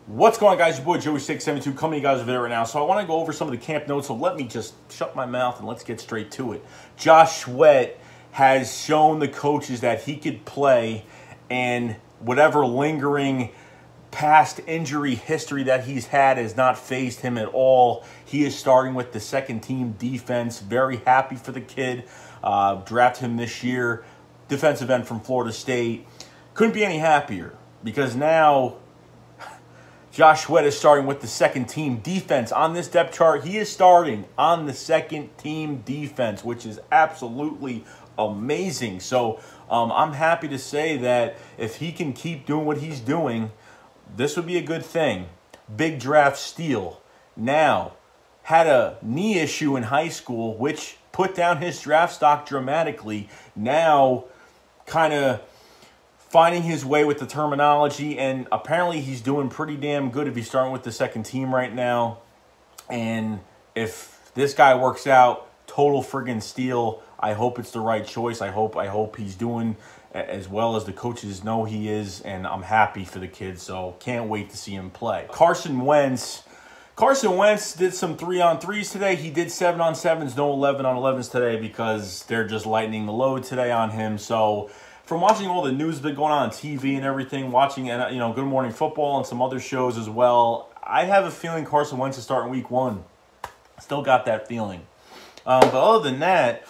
What's going on, guys? Your boy Joey672 coming to you guys over there right now. So I want to go over some of the camp notes, so let me just shut my mouth and let's get straight to it. Josh Sweat has shown the coaches that he could play, and whatever lingering past injury history that he's had has not fazed him at all. He is starting with the second team defense. Very happy for the kid. Drafted him this year. Defensive end from Florida State. Couldn't be any happier because now Josh Sweat is starting with the second team defense. On this depth chart, he is starting on the second team defense, which is absolutely amazing. So I'm happy to say that if he can keep doing what he's doing, this would be a good thing. Big draft steal. Now, had a knee issue in high school, which put down his draft stock dramatically. Now, kind of finding his way with the terminology, and apparently he's doing pretty damn good if he's starting with the second team right now. And if this guy works out, total friggin' steal. I hope it's the right choice. I hope he's doing as well as the coaches know he is, and I'm happy for the kid, so can't wait to see him play. Carson Wentz did some 3-on-3s today. He did 7-on-7s, no 11-on-11s today because they're just lightening the load today on him. So from watching all the news that's been going on TV and everything, watching Good Morning Football and some other shows as well, I have a feeling Carson Wentz is starting week 1. Still got that feeling. But other than that,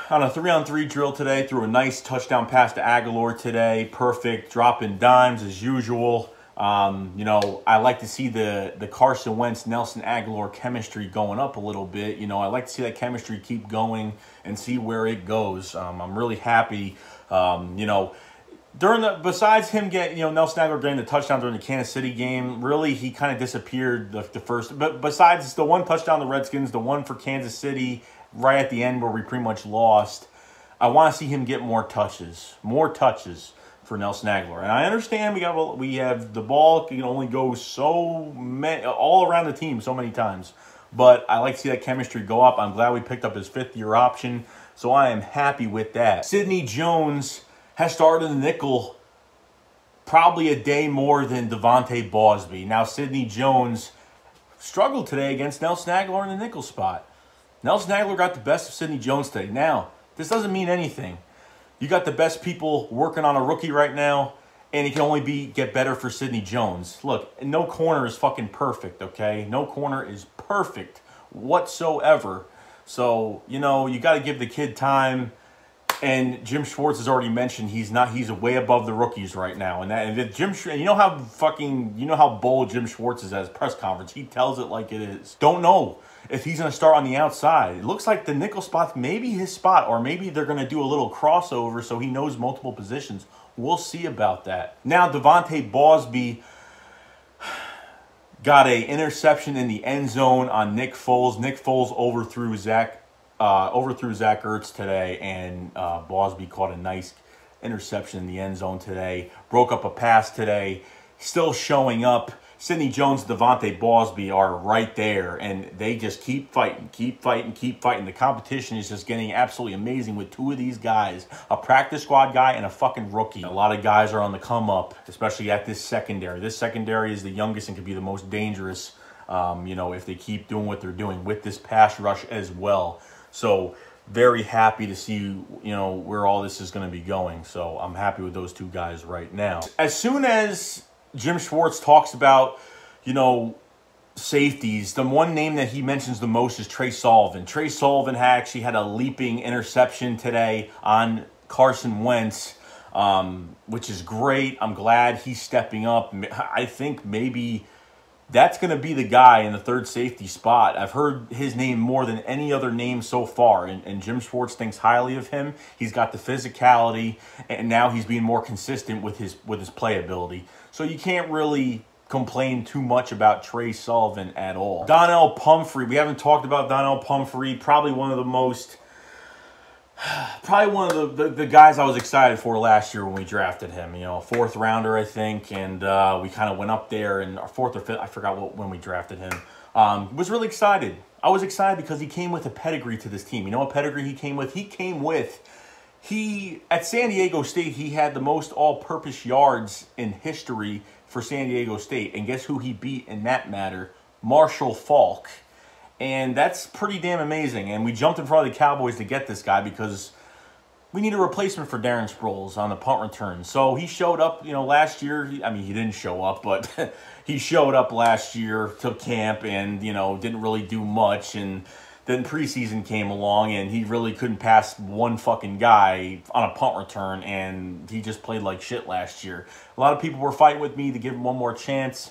on a 3-on-3 drill today, threw a nice touchdown pass to Aguilar today. Perfect, dropping dimes as usual. I like to see the Carson Wentz, Nelson Aguilar chemistry going up a little bit. I like to see that chemistry keep going and see where it goes. I'm really happy. Besides him getting, Nelson Aguilar getting the touchdown during the Kansas City game, really he kind of disappeared the first. But besides the one touchdown the Redskins, the one for Kansas City right at the end where we pretty much lost, I want to see him get more touches for Nelson Aguilar. And I understand we have the ball can only go all around the team so many times. But I like to see that chemistry go up. I'm glad we picked up his fifth-year option, so I am happy with that. Sidney Jones has started in the nickel probably a day more than Avante Maddox. Now, Sidney Jones struggled today against Nelson Aguilar in the nickel spot. Nelson Aguilar got the best of Sidney Jones today. Now, this doesn't mean anything. You got the best people working on a rookie right now, and it can only get better for Sidney Jones. Look, no corner is fucking perfect, okay? No corner is perfect whatsoever. So, you got to give the kid time. And Jim Schwartz has already mentioned he's way above the rookies right now. You know how bold Jim Schwartz is at his press conference. He tells it like it is. Don't know if he's going to start on the outside. It looks like the nickel spot's maybe his spot, or maybe they're going to do a little crossover so he knows multiple positions. We'll see about that. Now, Avante Maddox got an interception in the end zone on Nick Foles. Nick Foles overthrew Zach Ertz today, and Bosby caught a nice interception in the end zone today. Broke up a pass today. Still showing up. Sidney Jones and Avante Maddox are right there, and they just keep fighting. The competition is just getting absolutely amazing with two of these guys, a practice squad guy and a fucking rookie. A lot of guys are on the come up, especially at this secondary. This secondary is the youngest and could be the most dangerous, if they keep doing what they're doing with this pass rush as well. So very happy to see, where all this is going to be going. So I'm happy with those two guys right now. As soon as Jim Schwartz talks about, safeties, the one name that he mentions the most is Trey Sullivan. Trey Sullivan actually had a leaping interception today on Carson Wentz, which is great. I'm glad he's stepping up. I think maybe that's going to be the guy in the third safety spot. I've heard his name more than any other name so far, and Jim Schwartz thinks highly of him. He's got the physicality, and now he's being more consistent with his playability. So you can't really complain too much about Trey Sullivan at all. Donnell Pumphrey. We haven't talked about Donnell Pumphrey. Probably one of the guys I was excited for last year when we drafted him. A fourth rounder, I think, and we kind of went up there, and our fourth or fifth, I forgot when we drafted him. Was really excited. I was excited because he came with a pedigree to this team. You know what pedigree he came with? At San Diego State, he had the most all-purpose yards in history for San Diego State. And guess who he beat in that matter? Marshall Faulk. And that's pretty damn amazing. And we jumped in front of the Cowboys to get this guy because we need a replacement for Darren Sproles on the punt return. So he showed up, last year. I mean, he didn't show up, but he showed up last year to camp and, didn't really do much. And then preseason came along and he really couldn't pass one fucking guy on a punt return. And he just played like shit last year. A lot of people were fighting with me to give him one more chance.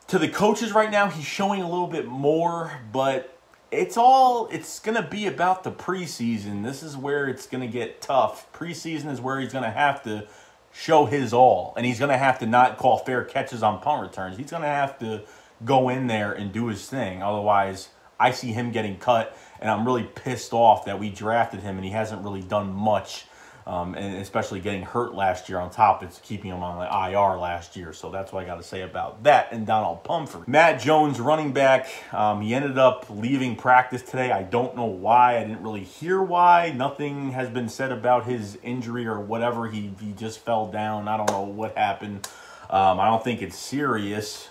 To the coaches right now, he's showing a little bit more, but it's going to be about the preseason. This is where it's going to get tough. Preseason is where he's going to have to show his all, and he's going to have to not call fair catches on punt returns. He's going to have to go in there and do his thing. Otherwise, I see him getting cut, and I'm really pissed off that we drafted him, and he hasn't really done much, and especially getting hurt last year on top of keeping him on the IR last year. So that's what I got to say about that. And Donald Pumphrey. Matt Jones, running back, he ended up leaving practice today. I don't know why. I didn't really hear why. Nothing has been said about his injury or whatever. He just fell down. I don't know what happened. I don't think it's serious.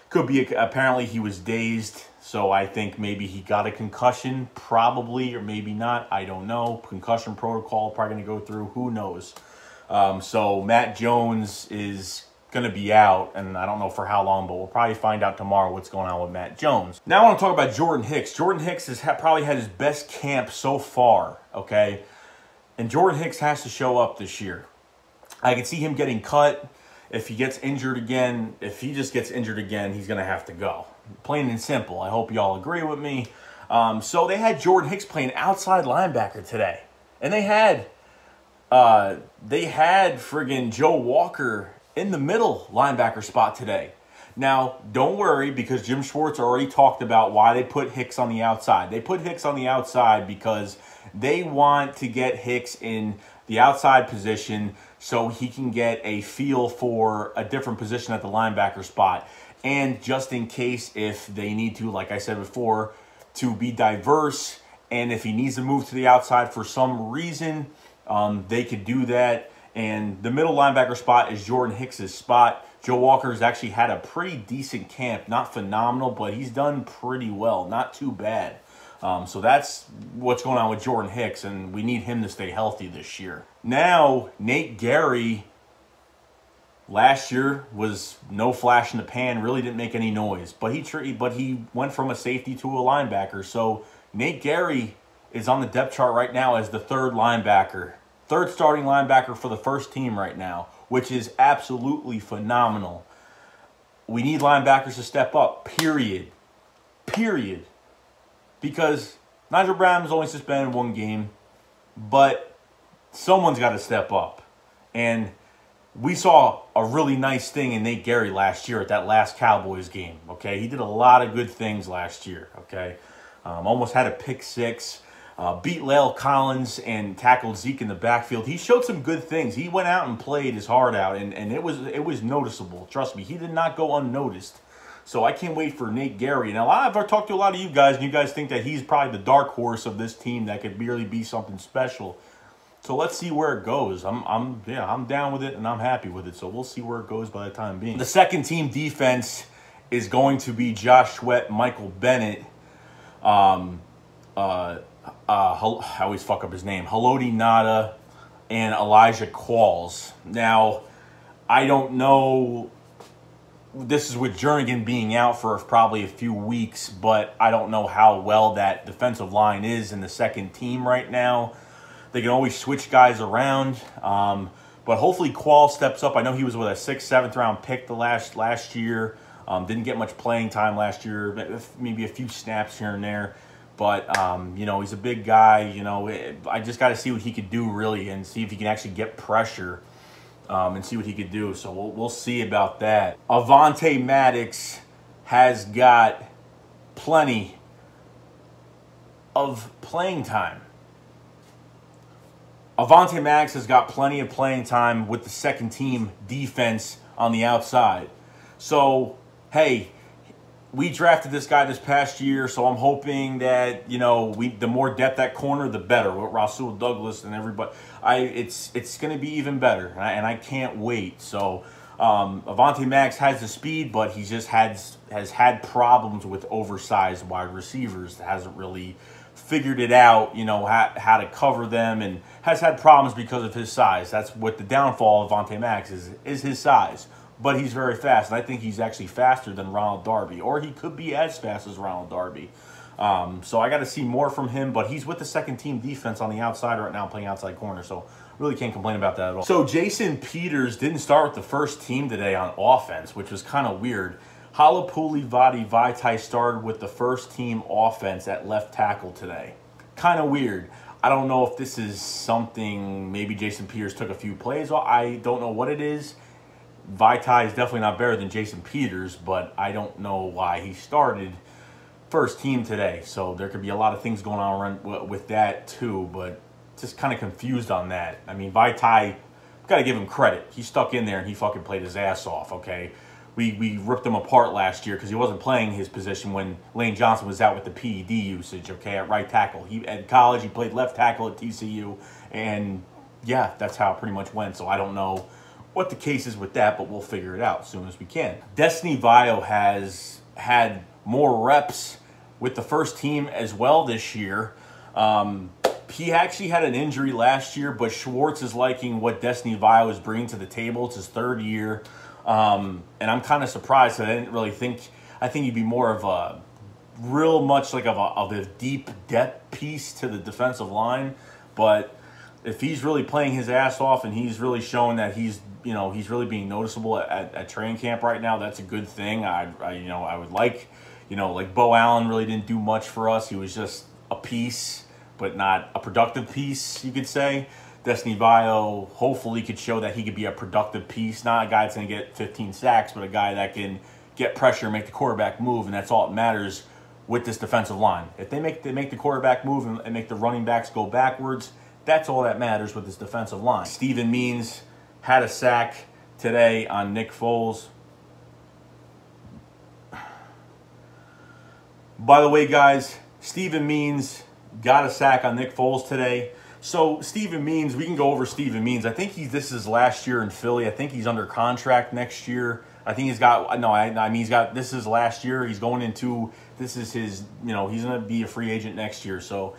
Could be, apparently he was dazed. So I think maybe he got a concussion, probably, or maybe not. I don't know. Concussion protocol, probably going to go through. Who knows? So Matt Jones is going to be out, and I don't know for how long, but we'll probably find out tomorrow what's going on with Matt Jones. Now I want to talk about Jordan Hicks. Jordan Hicks has probably had his best camp so far, okay? And Jordan Hicks has to show up this year. I can see him getting cut. If he gets injured again, if he just gets injured again, he's going to have to go. Plain and simple. I hope y'all agree with me. So they had Jordan Hicks playing outside linebacker today. And they had friggin' Joe Walker in the middle linebacker spot today. Now, don't worry, because Jim Schwartz already talked about why they put Hicks on the outside. They put Hicks on the outside because they want to get Hicks in the outside position so he can get a feel for a different position at the linebacker spot. And just in case if they need to, like I said before, to be diverse, and if he needs to move to the outside for some reason, they could do that. And the middle linebacker spot is Jordan Hicks' spot. Joe Walker's actually had a pretty decent camp. Not phenomenal, but he's done pretty well. Not too bad. So that's what's going on with Jordan Hicks, and we need him to stay healthy this year. Now, Nate Gerry, last year was no flash in the pan, really didn't make any noise. But he went from a safety to a linebacker. So Nate Gerry is on the depth chart right now as the third linebacker. Third starting linebacker for the first team right now, which is absolutely phenomenal. We need linebackers to step up, period. Period. Because Nigel Brown is only suspended one game, but someone's got to step up. And we saw a really nice thing in Nate Gerry last year at that last Cowboys game, okay? He did a lot of good things last year, okay? Almost had a pick six, beat Lale Collins and tackled Zeke in the backfield. He showed some good things. He went out and played his heart out, and it was noticeable. Trust me, he did not go unnoticed. So I can't wait for Nate Gerry. Now, I've talked to a lot of you guys, and you guys think that he's probably the dark horse of this team that could really be something special. So let's see where it goes. I'm down with it, and I'm happy with it. So we'll see where it goes by the time being. The second team defense is going to be Josh Sweat, Michael Bennett, I always fuck up his name, Haloti Ngata, and Elijah Qualls. Now, I don't know. This is with Jernigan being out for probably a few weeks, but I don't know how well that defensive line is in the second team right now. They can always switch guys around, but hopefully Qualls steps up. I know he was with a 6th, 7th round pick the last year. Didn't get much playing time last year, maybe a few snaps here and there. But, he's a big guy. I just got to see what he could do, really, and see if he can actually get pressure and see what he could do. So we'll see about that. Avante Maddox has got plenty of playing time. Avante Maddox has got plenty of playing time with the second team defense on the outside. So, hey, we drafted this guy this past year, so I'm hoping that, the more depth at corner, the better. With Rasul Douglas and everybody, it's going to be even better, and I can't wait. So Avante Maddox has the speed, but he just has had problems with oversized wide receivers. Hasn't really figured it out, how to cover them, and has had problems because of his size. That's what the downfall of Avante Maddox is his size. But he's very fast, and I think he's actually faster than Ronald Darby, or he could be as fast as Ronald Darby. So I got to see more from him, but he's with the second-team defense on the outside right now, playing outside corner, so really can't complain about that at all. So Jason Peters didn't start with the first team today on offense, which was kind of weird. Halapuli Vaitai started with the first-team offense at left tackle today. Kind of weird. I don't know if this is something, maybe Jason Peters took a few plays off. I don't know what it is. Vaitai is definitely not better than Jason Peters, but I don't know why he started first team today. So there could be a lot of things going on with that too, but just kind of confused on that. I mean, Vaitai, got to give him credit. He stuck in there and he fucking played his ass off, okay? We ripped him apart last year because he wasn't playing his position when Lane Johnson was out with the PED usage, okay, at right tackle. At college, he played left tackle at TCU, and yeah, that's how it pretty much went. So I don't know what the case is with that, but we'll figure it out as soon as we can. Destiny Vio has had more reps with the first team as well this year. He actually had an injury last year, but Schwartz is liking what Destiny Vio is bringing to the table. It's his third year. And I'm kind of surprised that I didn't really think, I think he'd be more of a real much like of a deep depth piece to the defensive line. But if he's really playing his ass off and he's really showing that he's really being noticeable at training camp right now, that's a good thing. I would like, like Bo Allen really didn't do much for us. He was just a piece, but not a productive piece, you could say. Destiny Vio hopefully could show that he could be a productive piece, not a guy that's going to get 15 sacks, but a guy that can get pressure, make the quarterback move, and that's all that matters with this defensive line. If they make the quarterback move and make the running backs go backwards, that's all that matters with this defensive line. Steven Means had a sack today on Nick Foles. By the way, guys, Steven Means got a sack on Nick Foles today. So Steven Means, we can go over Steven Means. I think this is his last year in Philly. I think he's under contract next year. I think he's got, no, I mean, he's got, this is last year. He's going into, this is his, he's going to be a free agent next year. So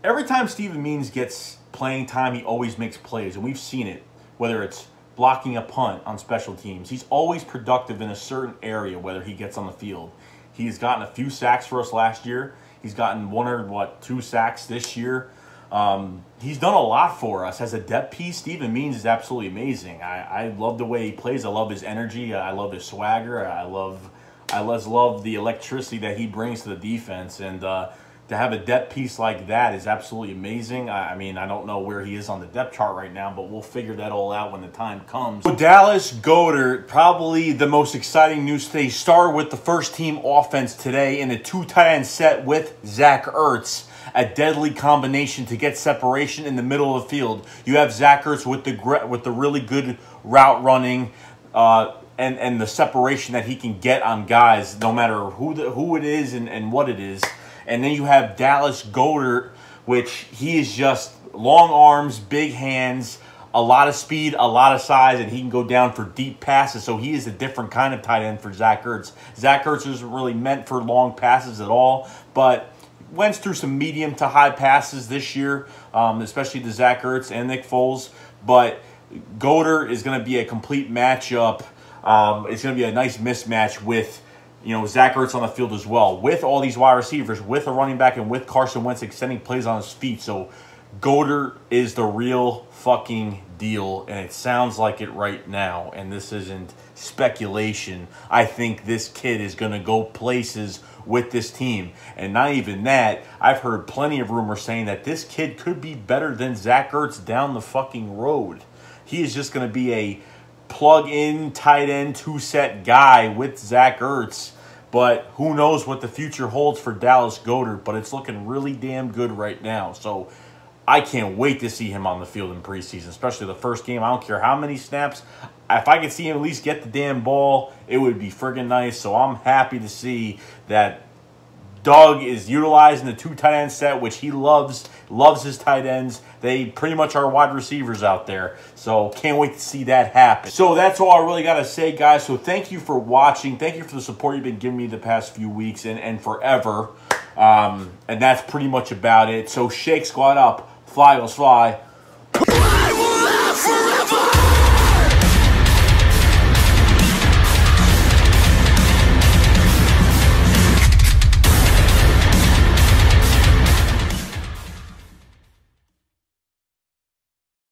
every time Steven Means gets playing time, he always makes plays. And we've seen it, whether it's blocking a punt on special teams. He's always productive in a certain area, whether he gets on the field. He's gotten a few sacks for us last year. He's gotten two sacks this year. He's done a lot for us as a depth piece. Steven Means is absolutely amazing. I love the way he plays. I love his energy. I love his swagger. I love the electricity that he brings to the defense. And to have a depth piece like that is absolutely amazing. I mean, I don't know where he is on the depth chart right now, but we'll figure that all out when the time comes. So Dallas Goedert, probably the most exciting news today, started with the first team offense today in a 2 tight end set with Zach Ertz. A deadly combination to get separation in the middle of the field. You have Zach Ertz with the really good route running and the separation that he can get on guys, no matter who it is and what it is. And then you have Dallas Goedert, which he is just long arms, big hands, a lot of speed, a lot of size, and he can go down for deep passes. So he is a different kind of tight end for Zach Ertz. Zach Ertz isn't really meant for long passes at all, but went through some medium to high passes this year, especially to Zach Ertz and Nick Foles. But Goedert is going to be a complete matchup. It's going to be a nice mismatch with, Zach Ertz on the field as well, with all these wide receivers, with a running back, and with Carson Wentz extending plays on his feet. So Goedert is the real fucking deal, and it sounds like it right now. And this isn't speculation. I think this kid is going to go places with this team. And not even that, I've heard plenty of rumors saying that this kid could be better than Zach Ertz down the fucking road. He is just going to be a plug-in tight end 2-set guy with Zach Ertz. But who knows what the future holds for Dallas Goedert, but it's looking really damn good right now. So I can't wait to see him on the field in preseason, especially the first game. I don't care how many snaps. If I could see him at least get the damn ball, it would be friggin' nice. So I'm happy to see that Doug is utilizing the 2 tight end set, which he loves his tight ends. They pretty much are wide receivers out there. So can't wait to see that happen. So that's all I really got to say, guys. So thank you for watching. Thank you for the support you've been giving me the past few weeks and forever. And that's pretty much about it. So shake, squat up, fly, Eagles fly.